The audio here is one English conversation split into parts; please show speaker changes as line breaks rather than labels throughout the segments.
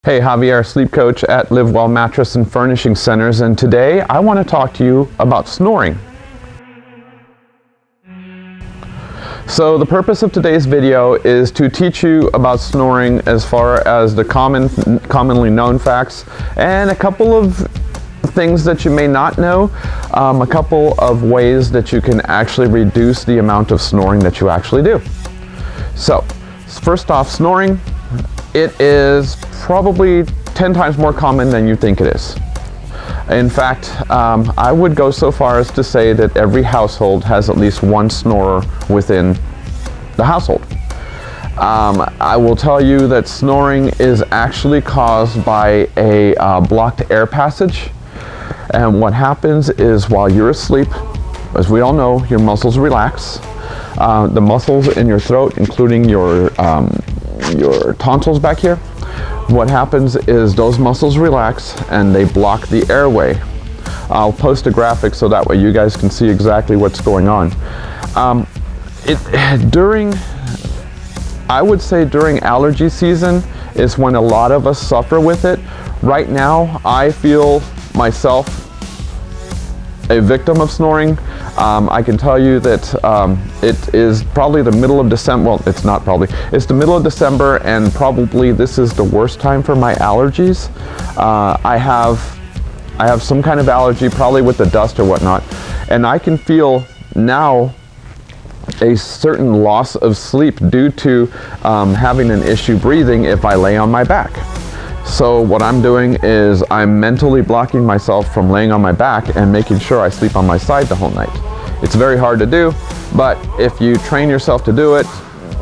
Hey, Javier, sleep coach at Live Well Mattress and Furnishing Centers, and today I want to talk to you about snoring. So the purpose of today's video is to teach you about snoring as far as the commonly known facts and a couple of things that you may not know, a couple of ways that you can actually reduce the amount of snoring that you actually do. So, first off, snoring, it is probably 10 times more common than you think it is. In fact, I would go so far as to say that every household has at least one snorer within the household. I will tell you that snoring is actually caused by a blocked air passage. And what happens is while you're asleep, as we all know, your muscles relax. The muscles in your throat, including your tonsils back here, what happens is those muscles relax and they block the airway. I'll post a graphic so that way you guys can see exactly what's going on. I would say during allergy season is when a lot of us suffer with it. Right now, I feel myself a victim of snoring. I can tell you that it is probably the middle of December. Well, it's not probably. It's the middle of December, and probably this is the worst time for my allergies. I have some kind of allergy, probably with the dust or whatnot, and I can feel now a certain loss of sleep due to having an issue breathing if I lay on my back. So what I'm doing is I'm mentally blocking myself from laying on my back and making sure I sleep on my side the whole night. It's very hard to do, but if you train yourself to do it,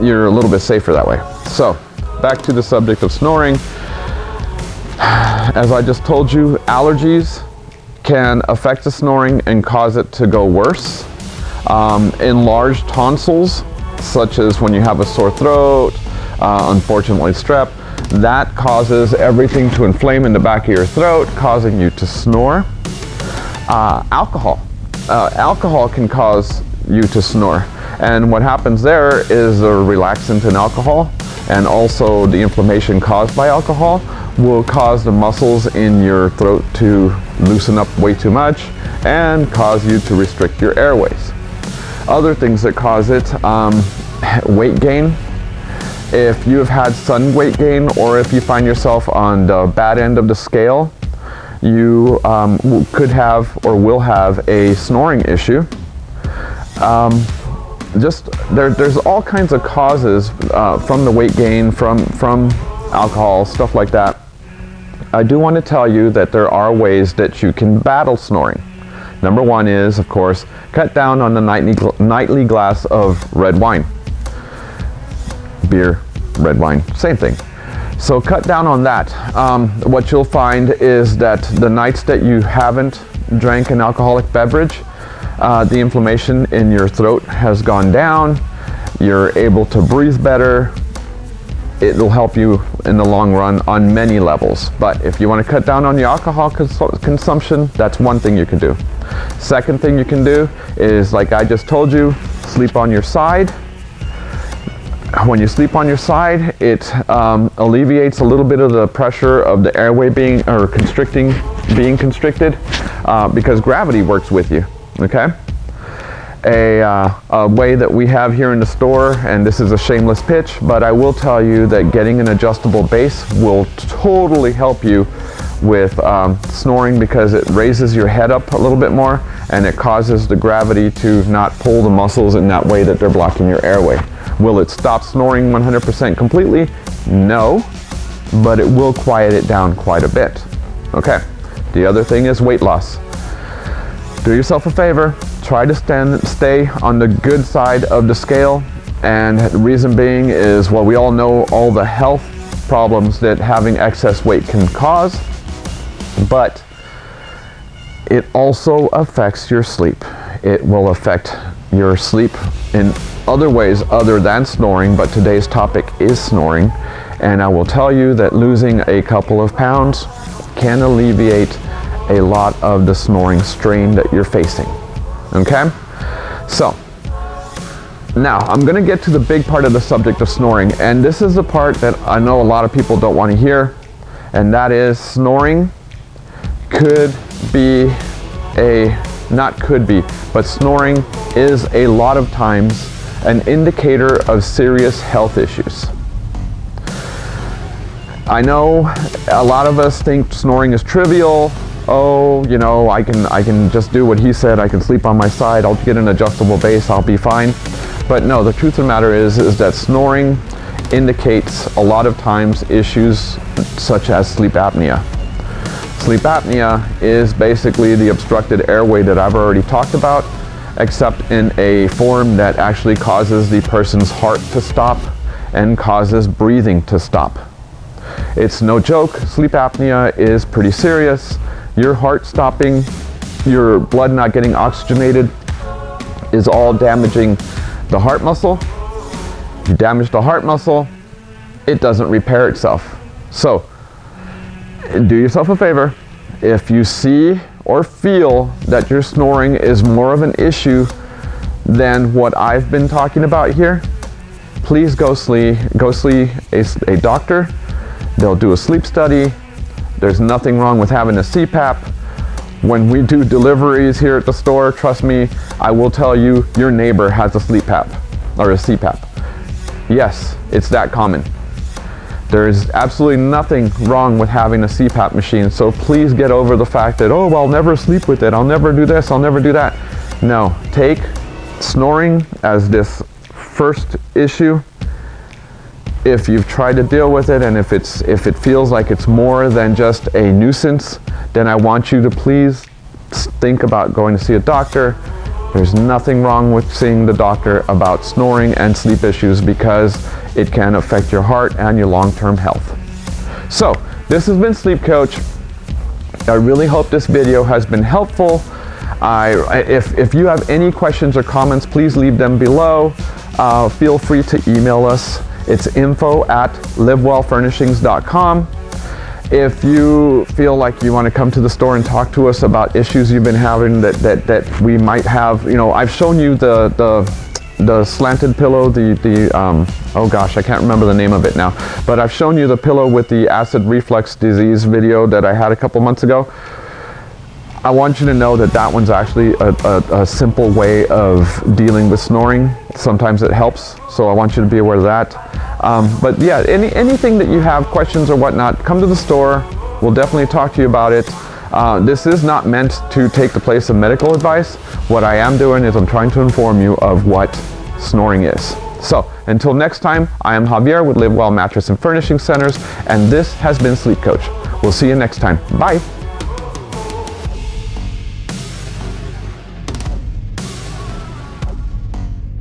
you're a little bit safer that way. So back to the subject of snoring. As I just told you, allergies can affect the snoring and cause it to go worse. Enlarged tonsils, such as when you have a sore throat, unfortunately strep, that causes everything to inflame in the back of your throat, causing you to snore. Alcohol can cause you to snore. And what happens there is the relaxant in alcohol and also the inflammation caused by alcohol will cause the muscles in your throat to loosen up way too much and cause you to restrict your airways. Other things that cause it, weight gain. If you have had sudden weight gain or if you find yourself on the bad end of the scale, you could have or will have a snoring issue. There's all kinds of causes from the weight gain, from alcohol, stuff like that. I do want to tell you that there are ways that you can battle snoring. Number one is, of course, cut down on the nightly glass of red wine. Beer, red wine, same thing. So cut down on that. What you'll find is that the nights that you haven't drank an alcoholic beverage, the inflammation in your throat has gone down. You're able to breathe better. It'll help you in the long run on many levels. But if you want to cut down on your alcohol consumption, that's one thing you can do. Second thing you can do is, like I just told you, sleep on your side. When you sleep on your side, it alleviates a little bit of the pressure of the airway being constricted because gravity works with you. Okay. A way that we have here in the store, and this is a shameless pitch, but I will tell you that getting an adjustable base will totally help you with snoring because it raises your head up a little bit more and it causes the gravity to not pull the muscles in that way that they're blocking your airway. Will it stop snoring 100% completely? No, but it will quiet it down quite a bit. Okay, the other thing is weight loss. Do yourself a favor, try to stay on the good side of the scale, and the reason being is, well, we all know all the health problems that having excess weight can cause, but it also affects your sleep. It will affect your sleep in other ways other than snoring, but today's topic is snoring, and I will tell you that losing a couple of pounds can alleviate a lot of the snoring strain that you're facing. Okay? So, now I'm going to get to the big part of the subject of snoring, and this is the part that I know a lot of people don't want to hear, and that is snoring but snoring is a lot of times an indicator of serious health issues. I know a lot of us think snoring is trivial. Oh, you know, I can just do what he said. I can sleep on my side. I'll get an adjustable base. I'll be fine. But no, the truth of the matter is that snoring indicates a lot of times issues such as sleep apnea. Sleep apnea is basically the obstructed airway that I've already talked about, except in a form that actually causes the person's heart to stop and causes breathing to stop. It's no joke. Sleep apnea is pretty serious. Your heart stopping, your blood not getting oxygenated is all damaging the heart muscle. You damage the heart muscle, it doesn't repair itself. So, do yourself a favor. If you see or feel that your snoring is more of an issue than what I've been talking about here, please go see a doctor. They'll do a sleep study. There's nothing wrong with having a CPAP. When we do deliveries here at the store, trust me, I will tell you your neighbor has a sleep app or a CPAP. Yes, it's that common. There's absolutely nothing wrong with having a CPAP machine, so please get over the fact that, oh, I'll never sleep with it, I'll never do this, I'll never do that. No, take snoring as this first issue. If you've tried to deal with it and if it feels like it's more than just a nuisance, then I want you to please think about going to see a doctor. There's nothing wrong with seeing the doctor about snoring and sleep issues because it can affect your heart and your long-term health. So, this has been Sleep Coach. I really hope this video has been helpful. If you have any questions or comments, please leave them below. Feel free to email us. It's info@livewellfurnishings.com. If you feel like you want to come to the store and talk to us about issues you've been having that we might have, you know, I've shown you the slanted pillow, oh gosh, I can't remember the name of it now, but I've shown you the pillow with the acid reflux disease video that I had a couple months ago. I want you to know that that one's actually a simple way of dealing with snoring. Sometimes it helps, so I want you to be aware of that. But yeah, anything that you have, questions or whatnot, come to the store. We'll definitely talk to you about it. This is not meant to take the place of medical advice. What I am doing is I'm trying to inform you of what snoring is. So, until next time, I am Javier with Live Well Mattress and Furnishing Centers, and this has been Sleep Coach. We'll see you next time. Bye.